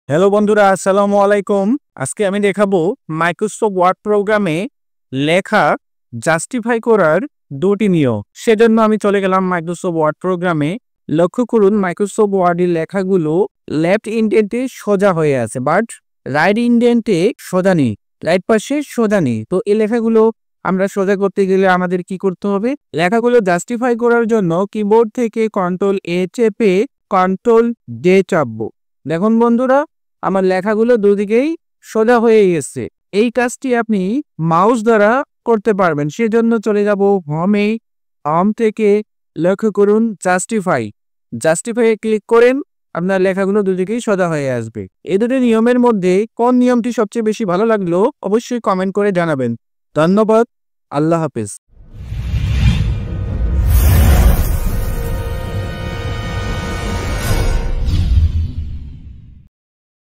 Hello বন্ধুরা, আসসালামু আলাইকুম। আজকে আমি দেখাবো মাইক্রোসফট ওয়ার্ড প্রোগ্রামে লেখা জাস্টিফাই করার দুটি নিয়ম। সেজন্য আমি চলে গেলাম মাইক্রোসফট ওয়ার্ড প্রোগ্রামে। লক্ষ্য করুন, মাইক্রোসফট ওয়ার্ডের লেখাগুলো লেফট ইনডেন্টে সোজা হয়ে আছে, বাট রাইট ইনডেন্টে সোজা নেই, রাইট পাশে সোজা নেই। তো এই লেখাগুলো আমরা সোজা করতে গেলে আমাদের কি করতে হবে? লেখাগুলো জাস্টিফাই করার জন্য কিবোর্ড থেকে কন্ট্রোল এ চেপে কন্ট্রোল ডে চাপবো। দেখুন বন্ধুরা, আমার লেখাগুলো দুদিকেই সোজা হয়ে গেছে। এই কাজটি আপনি মাউস দ্বারা করতে পারবেন। সেজন্য চলে যাব হোমে। হোম থেকে লক্ষ্য করুন জাস্টিফাই ক্লিক করেন, আপনার লেখাগুলো দুদিকেই সোজা হয়ে আসবে। এই দুটি নিয়মের মধ্যে কোন নিয়মটি সবচেয়ে বেশি ভালো লাগলো অবশ্যই কমেন্ট করে জানাবেন। ধন্যবাদ। আল্লাহ হাফেজ।